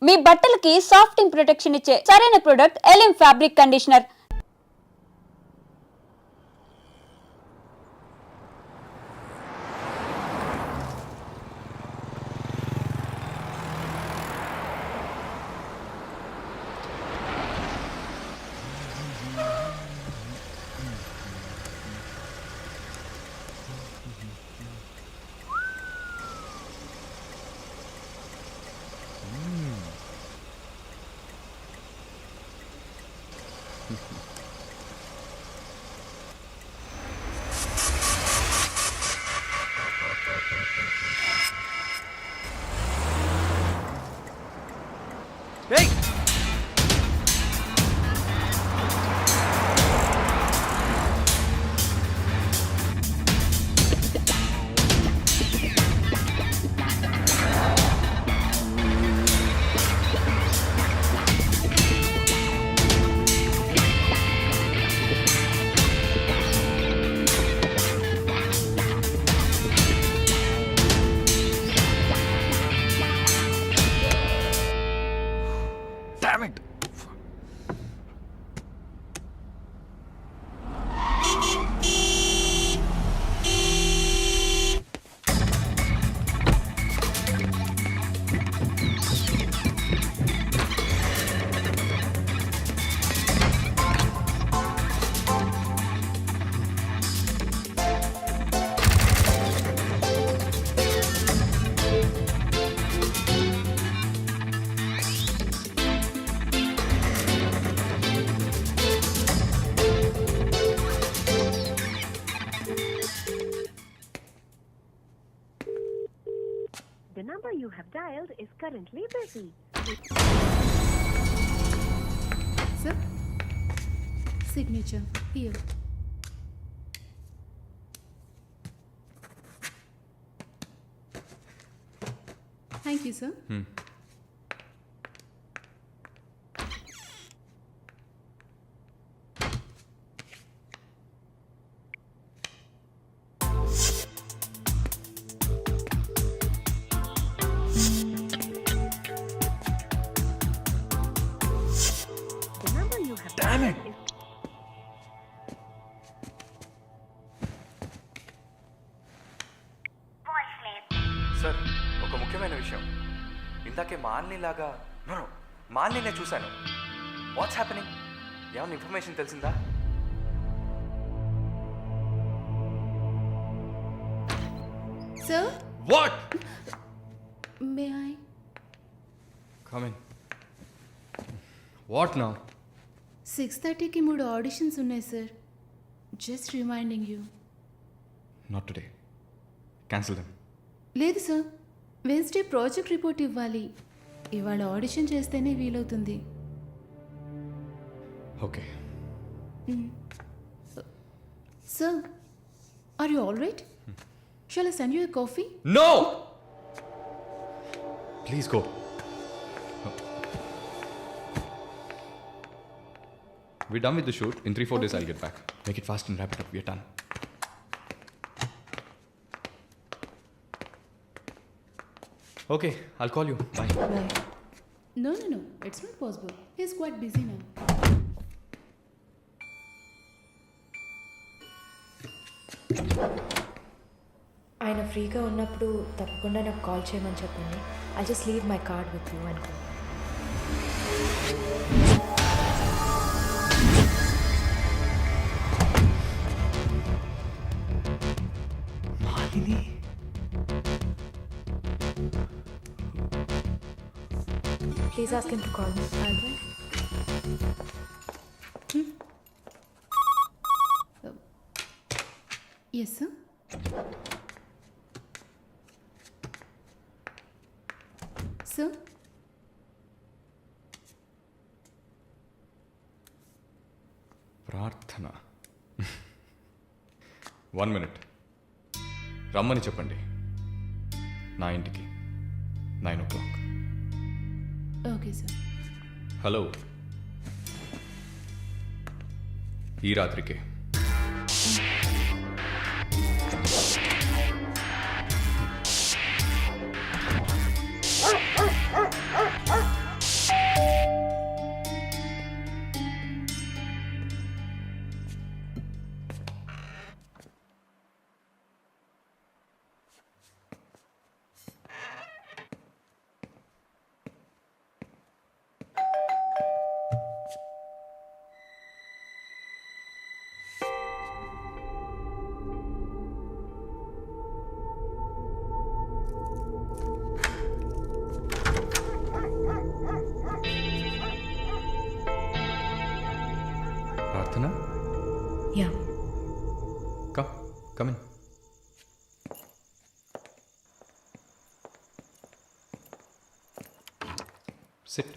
మీ బట్టలకి సాఫ్టింగ్ ప్రొటెక్షన్ ఇచ్చే సరైన ప్రొడక్ట్ ఎలిమ్ fabric conditioner. Hey! Damn it! The number you have dialed is currently busy. Sir, signature here. Thank you, sir. The number you have Damn dialed it! is sir ఒక ముఖ్యమైన విషయం ఇందాకే మాలినిలాగా మాలినే చూశాను. What's happening? ఏమన్నా information తెలిసిందా? Sir, what? may I? Come in. What now? 6:30కి 3 ఆడిషన్స్ ఉన్నాయి sir. Just reminding you. Not today. Cancel them. లేదు సార్, వెన్స్డే ప్రాజెక్ట్ రిపోర్ట్ ఇవ్వాలి. ఇవాళ ఆడిషన్ చేస్తేనే వీలవుతుంది. Okay. Sir, are you all right? Shall I send you a coffee? No! Please go. We're done with the shoot. In 3-4 days, I'll get back. Make it fast and wrap it up. We're done. Okay, I'll call you. Bye. Bye. No, it's not possible. He's quite busy now. ఆయన ఫ్రీగా ఉన్నప్పుడు తప్పకుండా నాకు call చేయమని చెప్పండి. I just leave my card with you అనుకో. Malini. Please ask him to call me. Yes, sir. Sir? ప్రార్థన. 1 minute. రమ్మని చెప్పండి నా ఇంటికి 9 o'clock. Okay, sir. హలో, ఈ రాత్రికే. Come in. Sit.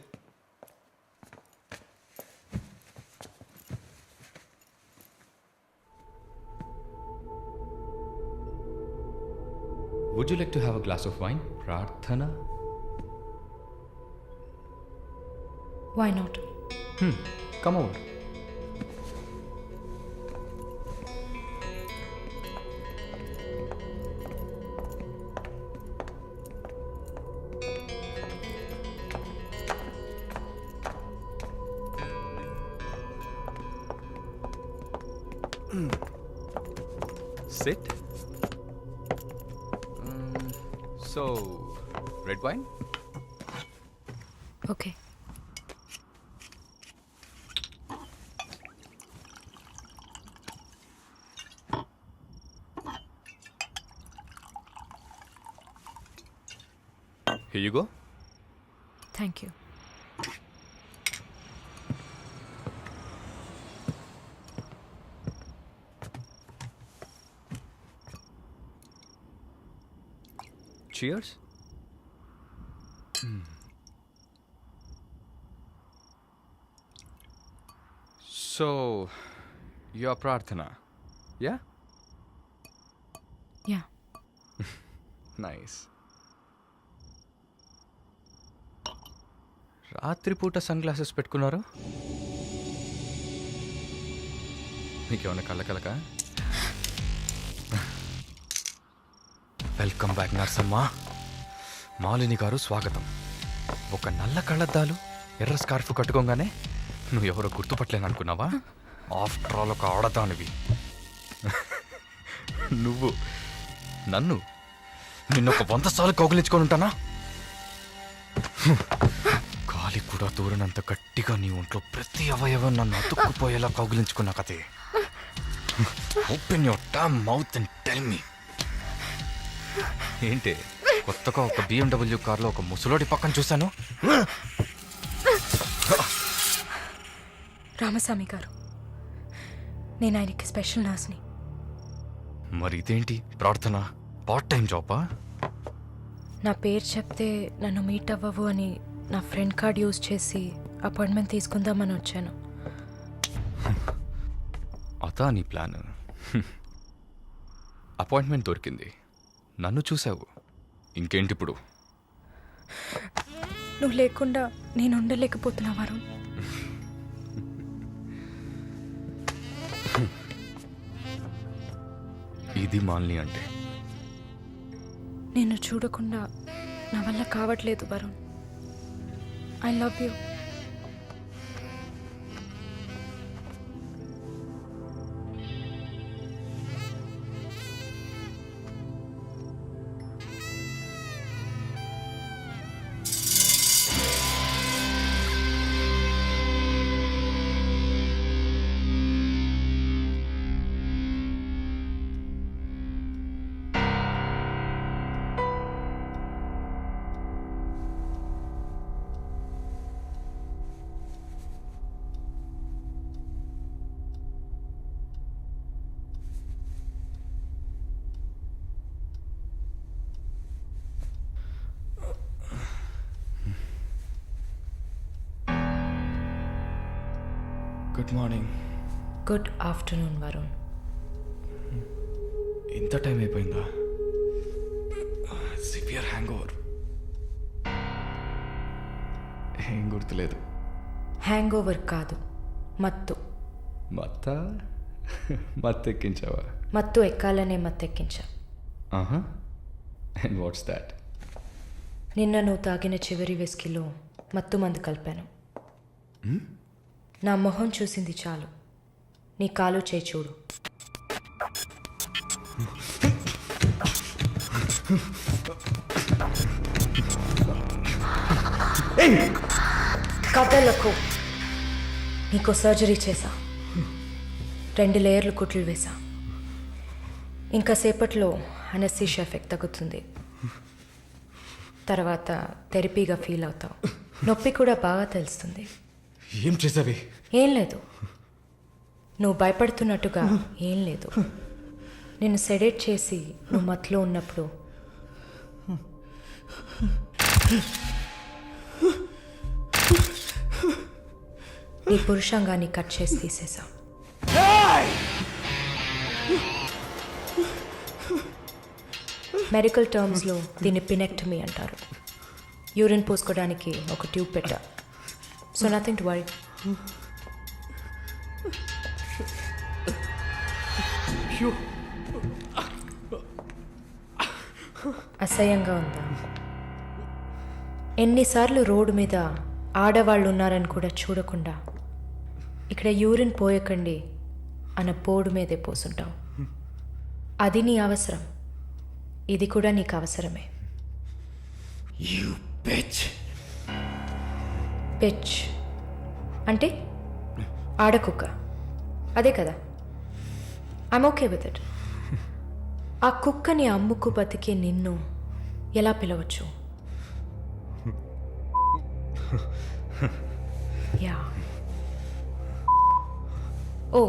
Would you like to have a glass of wine, Prarthana? Why not? Come over. Sit. So, red wine? Okay. Here you go. Thank you. Cheers. So, you're Prarthana, yeah? Yeah. Nice. రాత్రిపూట sun glasses పెట్టుకున్నారు మీకేమన్నా కళ్ళకలక welcome back Narsamma. Malini గారు స్వాగతం. ఒక నల్ల కళ్ళద్దాలు ఎర్ర scarf కట్టుకోగానే నువ్వు ఎవరో గుర్తుపట్టలేను అనుకున్నావా? ఆఫ్టర్ ఆల్ ఒక ఆడదానివి. నువ్వు నన్ను నిన్నొక 100 సార్లు కౌగిలించుకొని ఉంటానా? గాలి కూడా దూరనంత గట్టిగా నీ ఒంట్లో ప్రతి అవయవం నన్ను అతుక్కుపోయేలా కౌగిలించుకున్నా కదే. Open your damn mouth and tell me. ఏంటి కొత్తగా ఒక BMW కార్లో ఒక ముసలోడి పక్కన చూశాను. రామస్వామి గారు, నేను ఆయనకి స్పెషల్ నర్స్ని. మరి ఇదేంటి ప్రార్థన? పార్ట్ టైం జాబా? నా పేరు చెప్తే నన్ను మీట్ అవ్వవు అని నా ఫ్రెండ్ కార్డ్ యూజ్ చేసి అపాయింట్మెంట్ తీసుకుందామని వచ్చాను. అదా నీ ప్లాన్? అపాయింట్మెంట్ దొరికింది, నన్ను చూసావు, ఇంకేంటి ఇప్పుడు? నువ్వు లేకుండా నేను ఉండలేకపోతున్నా వరుణ్. ఇది మాలిని అంటే. నిన్ను చూడకుండా నా వల్ల కావట్లేదు Varun. I love you. Good morning. Good afternoon Varun. ఇంత టైం అయిపోయిందా? Severe hangover. ఏం గుర్తులేదు. హ్యాంగ్ ఓవర్ కాదు, మత్తు. మత్తెక్కించావా? మత్తు ఎక్కాలనే మత్తెక్కించా. And what's that? నిన్న నువ్వు తాగిన చివరి విస్కీలో మత్తు మందు కలిపాను. నా మొహం చూసింది చాలు, నీ కాలు చేయి చూడు. కథలకు నీకు సర్జరీ చేశా, 2 లేయర్లు కుట్లు వేసా. ఇంకా సేపట్లో అనస్థీషియా ఎఫెక్ట్ తగ్గుతుంది. తర్వాత థెరపీగా ఫీల్ అవుతావు. నొప్పి కూడా బాగా తెలుస్తుంది. ఏం చేసావి? ఏం లేదు, నువ్వు భయపడుతున్నట్టుగా ఏం లేదు. నేను సెడేట్ చేసి నువ్వు మత్తులో ఉన్నప్పుడు నీ పురుషాంగాన్ని కట్ చేసి తీసేసా. మెడికల్ టర్మ్స్లో దీన్ని పినెక్టమీ అంటారు. యూరిన్ పోసుకోవడానికి ఒక ట్యూబ్ పెట్టా. So nothing to worry. అసహ్యంగా ఉందా? ఎన్నిసార్లు రోడ్డు మీద ఆడవాళ్ళు ఉన్నారని కూడా చూడకుండా ఇక్కడ యూరిన్ పోయకండి అన్న బోర్డు మీదే పోసుంటాం. అది నీ అవసరం, ఇది కూడా నీకు అవసరమే. పిచ్ అంటే ఆడకుక్క, అదే కదా. I'm okay with it. ఆ కుక్కని అమ్ముకు బతికే నిన్ను ఎలా పిలవచ్చు? యా. ఓ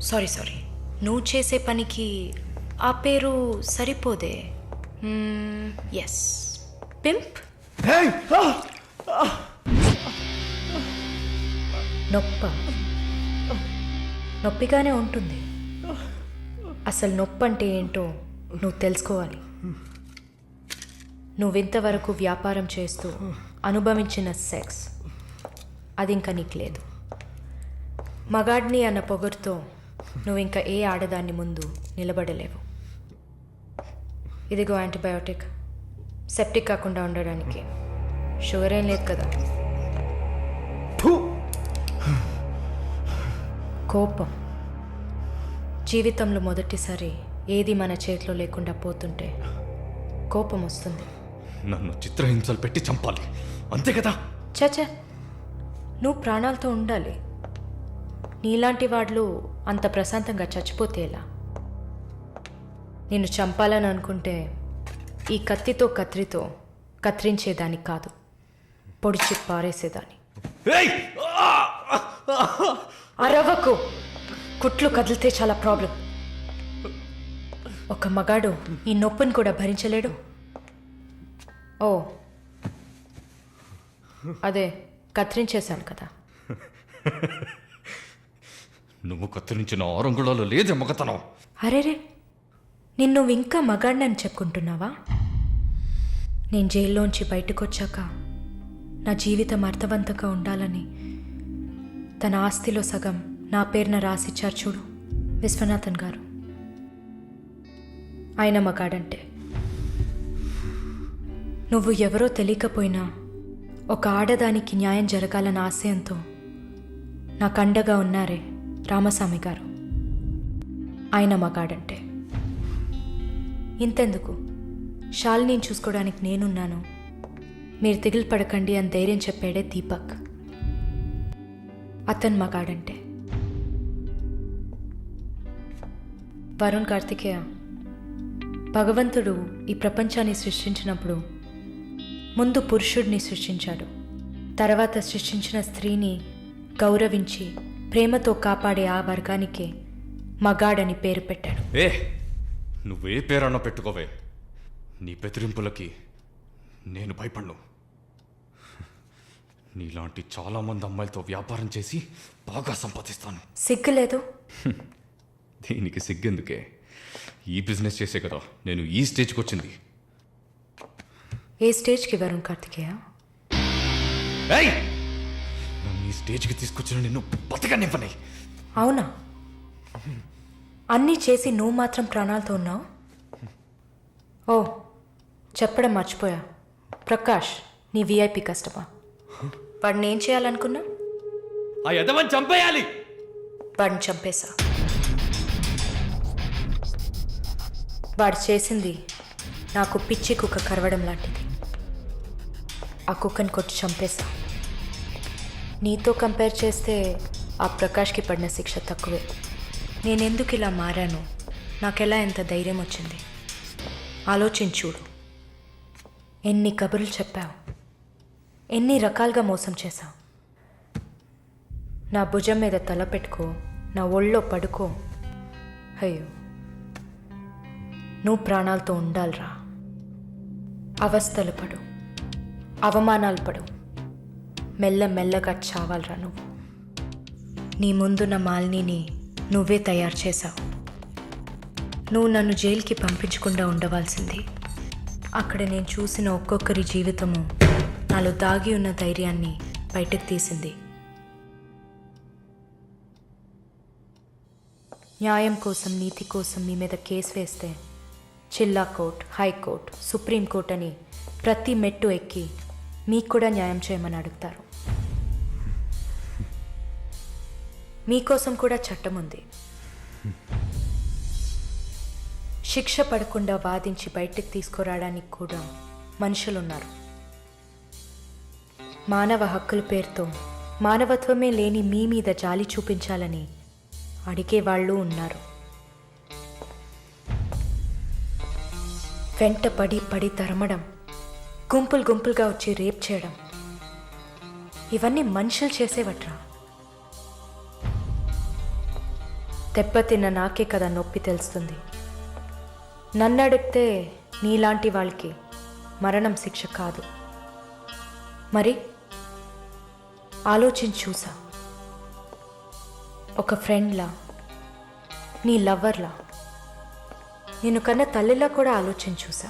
సారీ, నువ్వు చేసే పనికి ఆ పేరు సరిపోదే. Yes, pimp. నొప్పిగానే ఉంటుంది. అసలు నొప్పి అంటే ఏంటో నువ్వు తెలుసుకోవాలి. నువ్వింతవరకు వ్యాపారం చేస్తూ అనుభవించిన సెక్స్ అది ఇంకా నీకు లేదు. మగాడ్ని అన్న పొగరుతో నువ్వు ఇంకా ఏ ఆడదాన్ని ముందు నిలబడలేవు. ఇదిగో యాంటీబయాటిక్, సెప్టిక్ కాకుండా ఉండడానికి. షుగర్ ఏం లేదు కదా. కోపం. జీవితంలో మొదటిసారి ఏది మన చేతిలో లేకుండా పోతుంటే కోపం వస్తుంది. నన్ను చిత్రహింసలు పెట్టి చంపాలి, అంతే కదా? చచ్చా, నువ్వు ప్రాణాలతో ఉండాలి. నీలాంటి వాళ్ళు అంత ప్రశాంతంగా చచ్చిపోతే ఎలా? నిన్ను చంపాలని అనుకుంటే ఈ కత్తితో కత్తిరించేదాన్ని కాదు, పొడిచి పారేసేదాన్ని. అరవకు, కుట్లు కదిలితే చాలా ప్రాబ్లం. ఒక మగాడు ఈ నొప్పిని కూడా భరించలేడు. ఓ అదే కత్తిరించేశాను కదా. నువ్వు కత్తిరించిన ఆరంగుళాలు లేదే మగతనం. అరేరే, నిన్ను ఇంకా మగాడినని చెప్పుకుంటున్నావా? నేను జైల్లోంచి బయటకు వచ్చాక నా జీవితం అర్థవంతంగా ఉండాలని తన ఆస్తిలో సగం నా పేరున రాసిచ్చారు చూడు విశ్వనాథన్ గారు. ఆయన మగాడంటే. నువ్వు ఎవరో తెలియకపోయినా ఒక ఆడదానికి న్యాయం జరగాలన్న ఆశయంతో నాకు అండగా ఉన్నారే రామస్వామి గారు, ఆయన మగాడంటే. ఇంతెందుకు, శాలిని చూసుకోవడానికి నేనున్నాను, మీరు దిగులు పడకండి అని ధైర్యం చెప్పాడే దీపక్, అతను మగాడంటే. వరుణ్ కార్తికేయ, భగవంతుడు ఈ ప్రపంచాన్ని సృష్టించినప్పుడు ముందు పురుషుడిని సృష్టించాడు. తర్వాత సృష్టించిన స్త్రీని గౌరవించి ప్రేమతో కాపాడే ఆ వర్గానికే మగాడని పేరు పెట్టాడు. నువ్వే పేరన్నా పెట్టుకోవే, నీ బెదిరింపులకి నేను భయపడ్ను. నీలాంటి చాలామంది అమ్మాయిలతో వ్యాపారం చేసి బాగా సంపాదిస్తాను. సిగ్గులేదు? దీనికి సిగ్గెందుకే? ఈ బిజినెస్ చేసే కదా నేను ఈ స్టేజ్కి వచ్చింది. ఏ స్టేజ్కి వరుణ్ కార్తికేయ? నన్ను ఈ స్టేజ్కి తీసుకొచ్చిన నిన్ను బతకనివ్వని. అవునా? అన్నీ చేసి నువ్వు మాత్రం ప్రాణాలతో ఉన్నావు? ఓ చెప్పడం మర్చిపోయా, ప్రకాష్ నీ విఐపి కస్టమర్. వాడిని ఏం చేయాలనుకున్నా? ఆ యదవని చంపేయాలి. వాడిని చంపేశా. వాడు చేసింది నాకు పిచ్చి కుక్క కరవడం లాంటిది. ఆ కుక్కని కొట్టి చంపేశా. నీతో కంపేర్ చేస్తే ఆ ప్రకాష్కి పడిన శిక్ష తక్కువే. నేనెందుకు ఇలా మారాను, నాకెలా ఎంత ధైర్యం వచ్చింది ఆలోచించూడు. ఎన్ని కబుర్లు చెప్పావు, ఎన్ని రకాలుగా మోసం చేశావు. నా భుజం మీద తల పెట్టుకో, నా ఒళ్ళో పడుకో. అయ్యో, నువ్వు ప్రాణాలతో ఉండాలిరా. అవస్థలు పడు, అవమానాలు పడు, మెల్లమెల్లగా చావాలరా నువ్వు. నీ ముందున్న మాలిని నువ్వే తయారు చేశావు. నువ్వు నన్ను జైలుకి పంపించకుండా ఉండవలసింది. అక్కడ నేను చూసిన ఒక్కొక్కరి జీవితము నాలో దాగి ఉన్న ధైర్యాన్ని బయటకు తీసింది. న్యాయం కోసం, నీతి కోసం మీ మీద కేసు వేస్తే జిల్లా కోర్ట్, హైకోర్ట్, సుప్రీంకోర్ట్ అని ప్రతి మెట్టు ఎక్కి మీకు కూడా న్యాయం చేయమని అడుగుతారు. మీకోసం కూడా చట్టం ఉంది. శిక్ష పడకుండా వాదించి బయటకు తీసుకురావడానికి కూడా మనుషులున్నారు. మానవ హక్కుల పేరుతో మానవత్వమే లేని మీ మీద జాలి చూపించాలని అడిగేవాళ్ళు ఉన్నారు. వెంట పడి తరమడం, గుంపులు గుంపులుగా వచ్చి రేప్ చేయడం, ఇవన్నీ మనుషులు చేసేవట్రా. దెబ్బతిన్న నాకే కదా నొప్పి తెలుస్తుంది. నన్ను అడిగితే నీలాంటి వాళ్ళకి మరణం శిక్ష కాదు. మరి ఆలోచించి చూసా. ఒక ఫ్రెండ్లా, నీ లవ్వర్లా, నేను కన్నా తల్లిలా కూడా ఆలోచించి చూసా.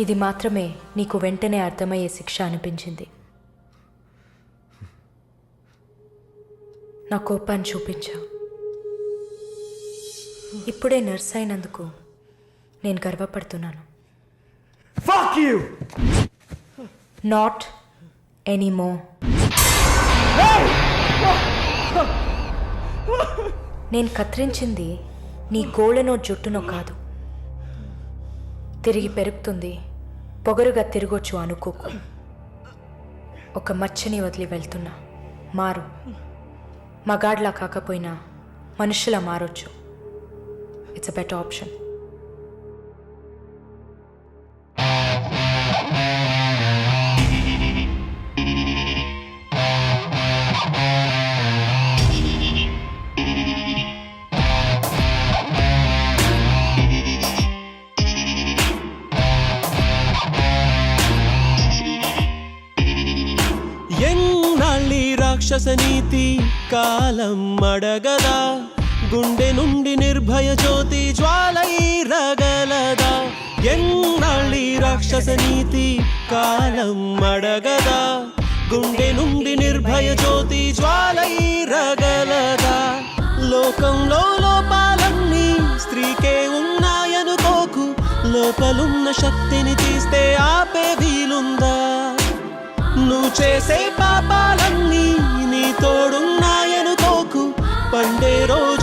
ఇది మాత్రమే నీకు వెంటనే అర్థమయ్యే శిక్ష అనిపించింది. నా కోపాన్ని చూపించా. ఇప్పుడే నర్స్ అయినందుకు నేను గర్వపడుతున్నాను. Fuck you! Not anymore. నేను కత్తిరించింది నీ గోళ్ళనో జుట్టునో కాదు. తిరిగి పెరుగుతుంది, పొగరుగా తిరగొచ్చు అనుకోకు. ఒక మచ్చని వదిలి వెళ్తున్నా. మారు. మగాడ్లా కాకపోయినా మనుషులా మారొచ్చు. It's a better option. ఎన్నాళ్ళి రాక్షస నీతి కాలం అడగదా, గుండె నుండి నిర్భయ జ్యోతి జ్వాలై రగలదా. ఎన్నాళ్ళి రాక్షస నీతి కాలం అడగదా, గుండె నుండి నిర్భయ జ్యోతి జ్వాలై రగలదా. లోకంలో లోపాలన్నీ స్త్రీకే ఉన్నాయనుకోకు, లోపలున్న శక్తిని తీస్తే ఆపే వీలుందా. నువ్వు చేసే పాపాలన్నీ నీ తోడున్నాయనుకోకు, పండే రోజు